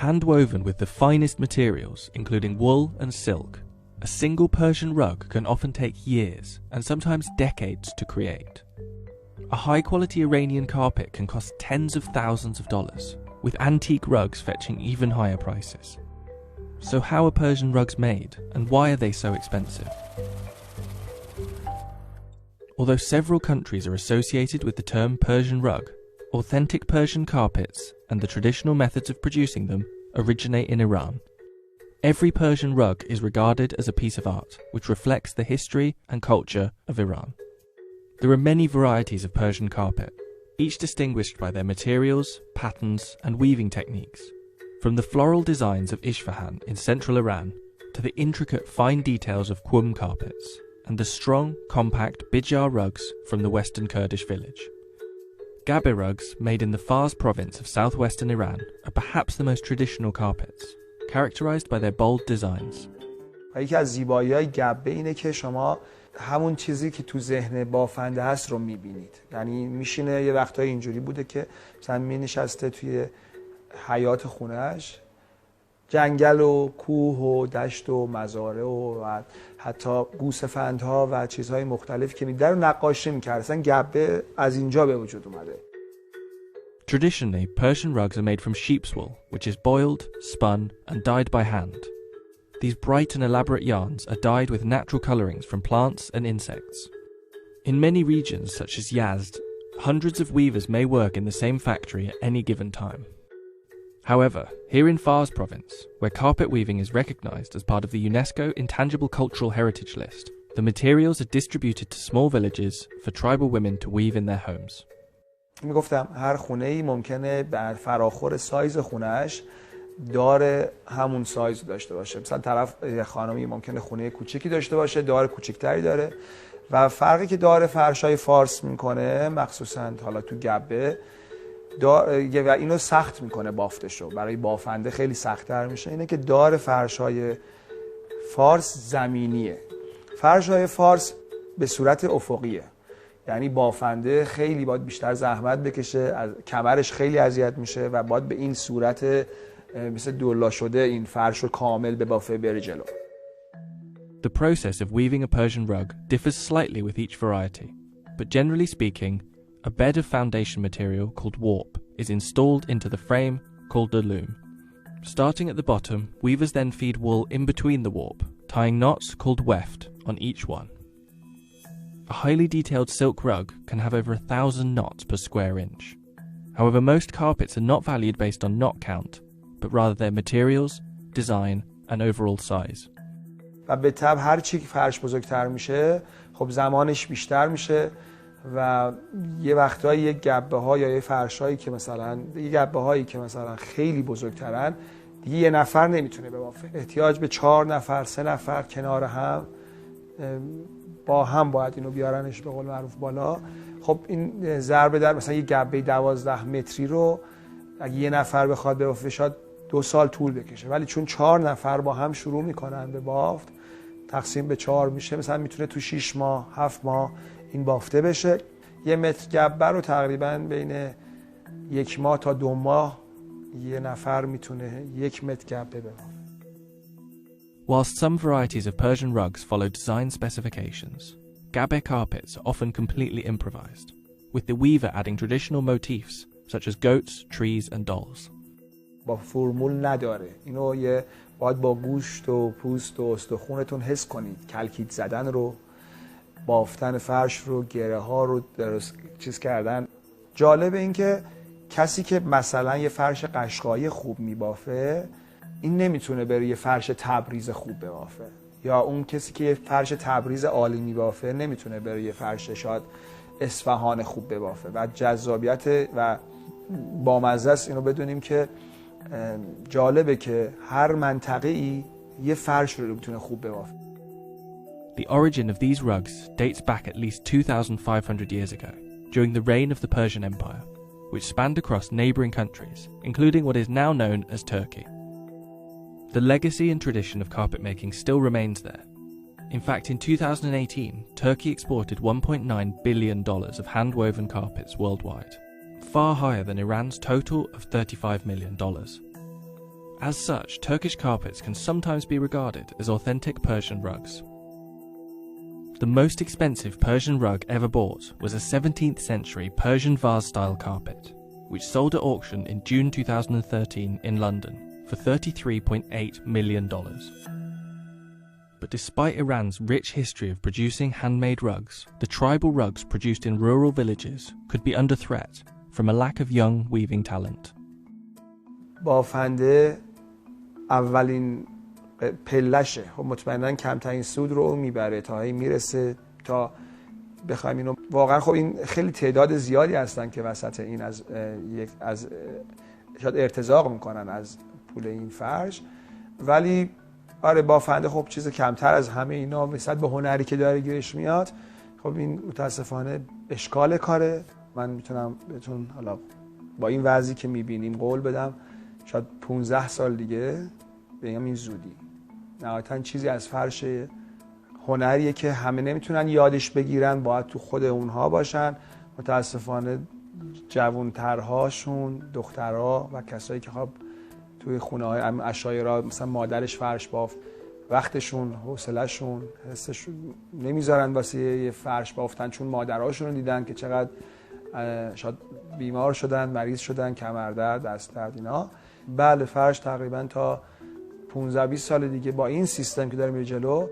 Hand-woven with the finest materials, including wool and silk, a single Persian rug can often take years and sometimes decades to create. A high-quality Iranian carpet can cost tens of thousands of dollars, with antique rugs fetching even higher prices. So how are Persian rugs made, and why are they so expensive? Although several countries are associated with the term Persian rug, authentic Persian carpets and the traditional methods of producing them originate in Iran. Every Persian rug is regarded as a piece of art, which reflects the history and culture of Iran. There are many varieties of Persian carpet, each distinguished by their materials, patterns, and weaving techniques. From the floral designs of Isfahan in central Iran to the intricate fine details of Qum carpets and the strong, compact Bijar rugs from the western Kurdish village. Gabe rugs made in the Fars province of southwestern Iran are perhaps the most traditional carpets, characterized by their bold designs. یکی از زیبایی‌های گبه اینه که شما همون چیزی که تو ذهن بافنده هست رو می‌بینید. یعنی میشینه یه وقتایی اینجوری بوده که مثلا می‌نشسته توی حیاط خونه‌اش، جنگل و کوه و دشت و مزارع و حتی گوسفندها و چیزهای مختلفی که می‌دیده رو نقاشی می‌کرد. اصلا گبه از اینجا به وجود اومده. Traditionally, Persian rugs are made from sheep's wool, which is boiled, spun, and dyed by hand. These bright and elaborate yarns are dyed with natural colorings from plants and insects. In many regions, such as Yazd, hundreds of weavers may work in the same factory at any given time. However, here in Fars province, where carpet weaving is recognized as part of the UNESCO Intangible Cultural Heritage List, the materials are distributed to small villages for tribal women to weave in their homes. میگفتم هر خونه‌ای ممکنه بر فراخور سایز خونه‌اش دار همون سایز داشته باشه. مثلا طرف خانمی ممکنه خونه کوچیکی داشته باشه، دار کوچیکتری داره و فرقی که دار فرشای فارس میکنه مخصوصا حالا تو گبه و اینو سخت میکنه بافتشو، برای بافنده خیلی سخت‌تر میشه، اینه که دار فرشای فارس زمینیه. فرشای فارس به صورت افقیه، یعنی بافنده خیلی باید بیشتر زحمت بکشه، از کمرش خیلی اذیت میشه و باید به این صورت مثل دولا شده این فرش رو کامل به بافه بره جلو. The process of weaving a Persian rug differs slightly with each variety, but generally speaking, a bed of foundation material called warp is installed into the frame called the loom. Starting at the bottom, weavers then feed wool in between the warp, tying knots called weft on each one. A highly detailed silk rug can have over 1,000 knots per square inch. However, most carpets are not valued based on knot count, but rather their materials, design, and overall size. و به طبع هر چی که فرش بزرگتر میشه، خب زمانش بیشتر میشه و یه وقتایی یه گبه ها یا یه فرشایی که مثلا یه گبه هایی که مثلا خیلی بزرگترن دیگه یه نفر نمیتونه ببافه، احتیاج به 4 نفر 3 نفر کنار هم با هم باید اینو بیارنش به قول معروف بالا. خب این ضربه در مثلا یه گبه 12 متری رو اگه یه نفر بخواد ببافه شاید 2 سال طول بکشه، ولی چون 4 نفر با هم شروع میکنن به بافت تقسیم به 4 میشه، مثلا میتونه تو 6 ماه 7 ماه این بافته بشه. 1 متر گبه رو تقریبا بین 1 ماه تا 2 ماه یه نفر میتونه 1 متر گبه ببافه. Whilst some varieties of Persian rugs follow design specifications, gabe carpets are often completely improvised, with the weaver adding traditional motifs such as goats, trees and dolls. با فرمول نداره، اینو باید با گوشت و پوست و استخونتون حس کنید، کلکیت زدن رو، بافتن فرش رو، گره ها رو درست چیز کردن. جالب این که کسی که مثلا یه فرش قشقایی خوب میبافه این نمیتونه بره یه فرش تبریز خوب ببافه، یا اون کسی که یه فرش تبریز عالی میبافه نمیتونه بره یه فرش شاید اصفهان خوب ببافه. و جذابیت و بامزه است اینو بدونیم که جالبه که هر منطقه‌ای یه فرش رو میتونه خوب ببافه. The origin of these rugs dates back at least 2,500 years ago, during the reign of the Persian Empire, which spanned across neighbouring countries, including what is now known as Turkey. The legacy and tradition of carpet making still remains there. In fact, in 2018, Turkey exported $1.9 billion of hand-woven carpets worldwide. far higher than Iran's total of $35 million. As such, Turkish carpets can sometimes be regarded as authentic Persian rugs. The most expensive Persian rug ever bought was a 17th century Persian vase-style carpet, which sold at auction in June 2013 in London for $33.8 million. But despite Iran's rich history of producing handmade rugs, the tribal rugs produced in rural villages could be under threat from a lack of young weaving talent. بافنده اولین پلشه، خب مطمئنا کمترین سود رو میبره تا میرسه تا بخوایم اینو واقعا. خب این خیلی تعداد زیادی هستن که وسط این از شاید ارتزاق میکنن از پول این فرش، ولی آره بافنده خب چیز کمتر از همه اینا نسبت به هنری که داره گیرش میاد. خب این متاسفانه اشکال کاره. من میتونم بهتون حالا با این وضعی که میبینیم قول بدم شاید 15 سال دیگه بگم این زودی نهایتاً چیزی از فرش هنریه که همه نمیتونن یادش بگیرن، باید تو خود اونها باشن. متاسفانه جوانترهاشون، دخترها و کسایی که خب توی خونه های عشایرها مثلا مادرش فرش بافت، وقتشون، حوصله‌شون، حسشون نمیذارن واسه یه فرش بافتن، چون مادرهاشون رو دیدن که چقدر شاید بیمار شدن، مریض شدن، کمردرد، دست درد اینا. بله فرش تقریبا تا 15-20 سال دیگه با این سیستم که داره میره جلو